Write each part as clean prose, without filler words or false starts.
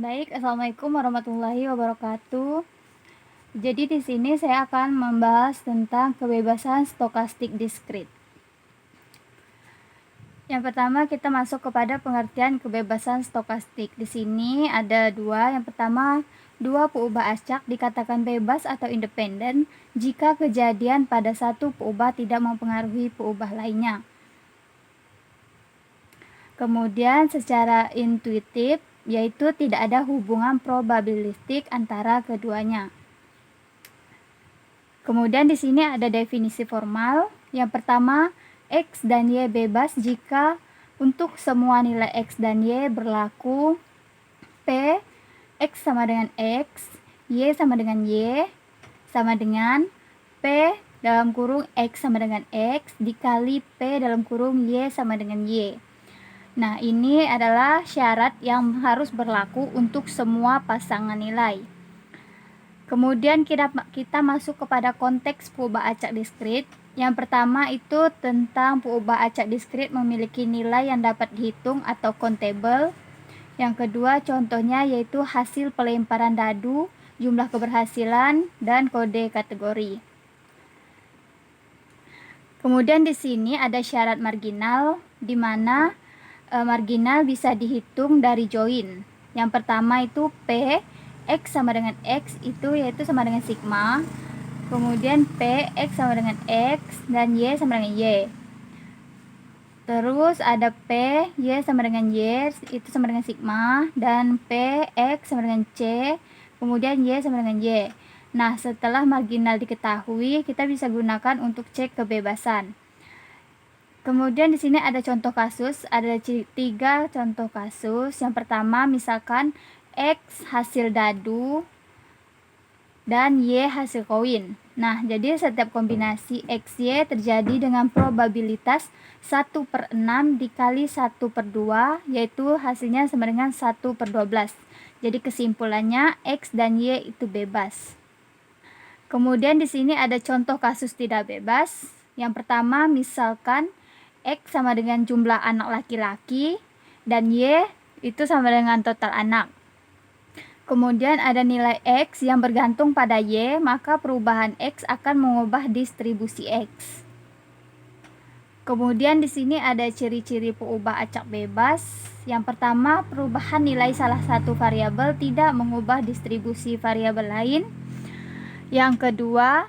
Baik, assalamualaikum warahmatullahi wabarakatuh. Jadi di sini saya akan membahas tentang kebebasan stokastik diskrit. Yang pertama kita masuk kepada pengertian kebebasan stokastik. Di sini ada dua. Yang pertama, dua peubah acak dikatakan bebas atau independen jika kejadian pada satu peubah tidak mempengaruhi peubah lainnya. Kemudian secara intuitif, yaitu tidak ada hubungan probabilistik antara keduanya. Kemudian di sini ada definisi formal. Yang pertama, X dan Y bebas jika untuk semua nilai X dan Y berlaku P X sama dengan X, Y sama dengan Y, sama dengan P dalam kurung X sama dengan X dikali P dalam kurung Y sama dengan Y. Nah, ini adalah syarat yang harus berlaku untuk semua pasangan nilai. Kemudian kita masuk kepada konteks peubah acak diskrit. Yang pertama itu tentang peubah acak diskrit memiliki nilai yang dapat dihitung atau countable. Yang kedua contohnya yaitu hasil pelemparan dadu, jumlah keberhasilan, dan kode kategori. Kemudian di sini ada syarat marginal, di mana marginal bisa dihitung dari join. Yang pertama itu P X sama dengan X itu yaitu sama dengan sigma. Kemudian P X sama dengan X dan Y sama dengan Y. Terus ada P Y sama dengan Y itu sama dengan sigma, dan P X sama dengan C, kemudian Y sama dengan Y. Nah, setelah marginal diketahui, kita bisa gunakan untuk cek kebebasan. Kemudian di sini ada contoh kasus, ada 3 contoh kasus. Yang pertama misalkan X hasil dadu dan Y hasil koin. Nah, jadi setiap kombinasi XY terjadi dengan probabilitas 1/6 dikali 1/2, yaitu hasilnya sama dengan 1/12. Jadi kesimpulannya X dan Y itu bebas. Kemudian di sini ada contoh kasus tidak bebas. Yang pertama misalkan X sama dengan jumlah anak laki-laki dan Y itu sama dengan total anak. Kemudian ada nilai X yang bergantung pada Y, maka perubahan X akan mengubah distribusi X. Kemudian di sini ada ciri-ciri peubah acak bebas. Yang pertama, perubahan nilai salah satu variabel tidak mengubah distribusi variabel lain. Yang kedua,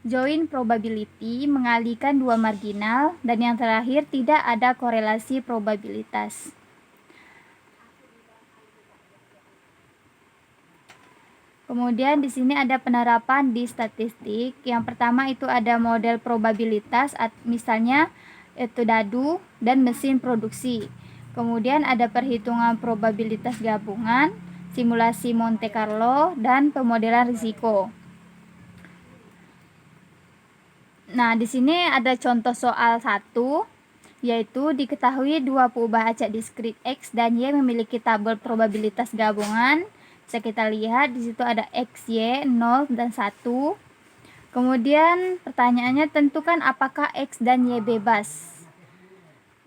join probability mengalihkan dua marginal, dan yang terakhir tidak ada korelasi probabilitas. Kemudian di sini ada penerapan di statistik. Yang pertama itu ada model probabilitas, misalnya itu dadu dan mesin produksi. Kemudian ada perhitungan probabilitas gabungan, simulasi Monte Carlo, dan pemodelan risiko. Nah, di sini ada contoh soal 1, yaitu diketahui dua peubah acak diskrit X dan Y memiliki tabel probabilitas gabungan. Bisa kita lihat di situ ada X, Y, 0 dan 1. Kemudian pertanyaannya tentukan apakah X dan Y bebas.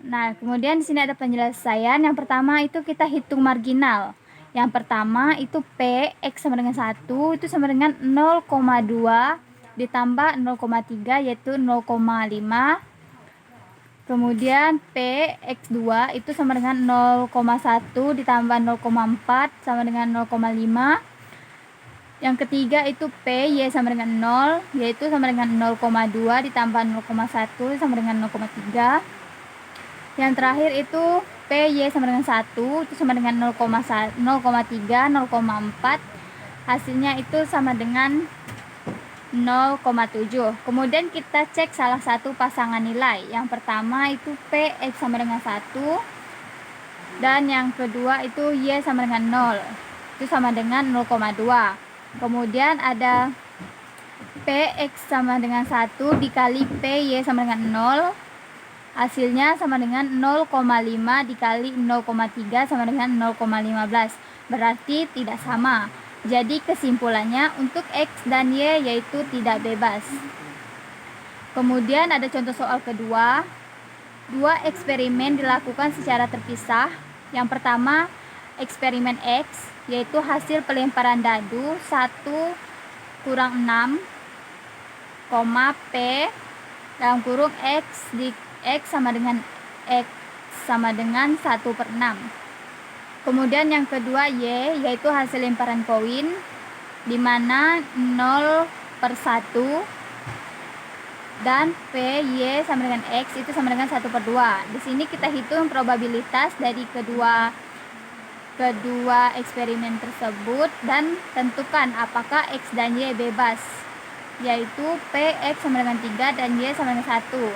Nah, kemudian di sini ada penjelasan. Yang pertama itu kita hitung marginal. Yang pertama itu P X sama dengan 1 itu sama dengan 0,2 ditambah 0,3 yaitu 0,5. Kemudian P X2 itu sama dengan 0,1 ditambah 0,4 sama dengan 0,5. Yang ketiga itu P Y sama dengan 0, yaitu sama dengan 0,2 ditambah 0,1 sama dengan 0,3. Yang terakhir itu P Y sama dengan 1 itu sama dengan 0,3, 0,4. Hasilnya itu sama dengan 0,7. Kemudian kita cek salah satu pasangan nilai. Yang pertama itu P X sama dengan 1, dan yang kedua itu Y sama dengan 0, itu sama dengan 0,2. Kemudian ada P X sama dengan 1 dikali P Y sama dengan 0, hasilnya sama dengan 0,5 dikali 0,3 sama dengan 0,15, berarti tidak sama. Jadi kesimpulannya untuk X dan Y yaitu tidak bebas. Kemudian ada contoh soal kedua. Dua eksperimen dilakukan secara terpisah. Yang pertama, eksperimen X, yaitu hasil pelemparan dadu 1 kurang 6, P dalam kurung X sama dengan 1/6. Kemudian yang kedua Y, yaitu hasil lemparan koin, di mana 0/1, dan Y sama dengan X itu sama dengan 1/2. Di sini kita hitung probabilitas dari kedua eksperimen tersebut dan tentukan apakah X dan Y bebas, yaitu X sama dengan 3 dan Y sama dengan 1.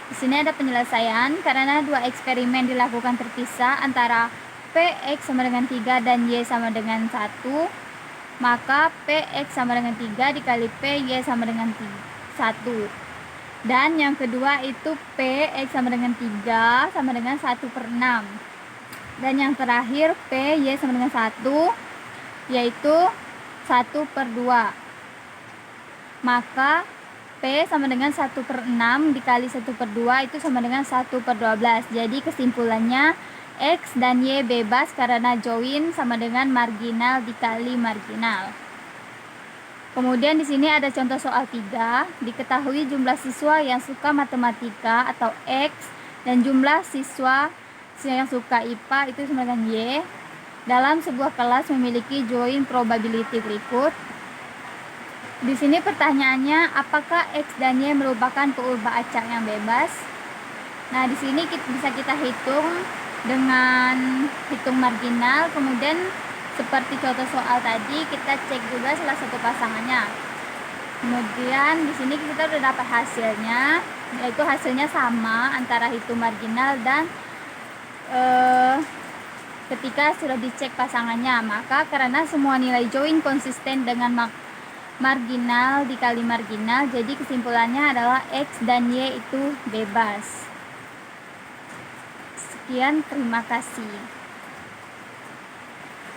Di sini ada penyelesaian karena dua eksperimen dilakukan terpisah antara X sama dengan 3 dan Y sama dengan 1, maka X sama dengan 3 dikali Y sama dengan 1. Dan yang kedua itu X sama dengan 3 sama dengan 1/6. Dan yang terakhir Y sama dengan 1, yaitu 1/2. Maka P sama dengan 1/6 dikali 1/2 itu sama dengan 1/12. Jadi kesimpulannya X dan Y bebas karena join sama dengan marginal dikali marginal. Kemudian di sini ada contoh soal 3. Diketahui jumlah siswa yang suka matematika atau X dan jumlah siswa yang suka IPA itu sama dengan Y. Dalam sebuah kelas memiliki join probability berikut. Di sini pertanyaannya, apakah X dan Y merupakan peubah acak yang bebas? Nah, di sini bisa kita hitung dengan hitung marginal. Kemudian seperti contoh soal tadi, kita cek juga salah satu pasangannya. Kemudian di sini kita sudah dapat hasilnya, yaitu hasilnya sama antara hitung marginal dan ketika sudah dicek pasangannya, maka karena semua nilai join konsisten dengan marginal dikali marginal, jadi kesimpulannya adalah X dan Y itu bebas. Sekian, terima kasih.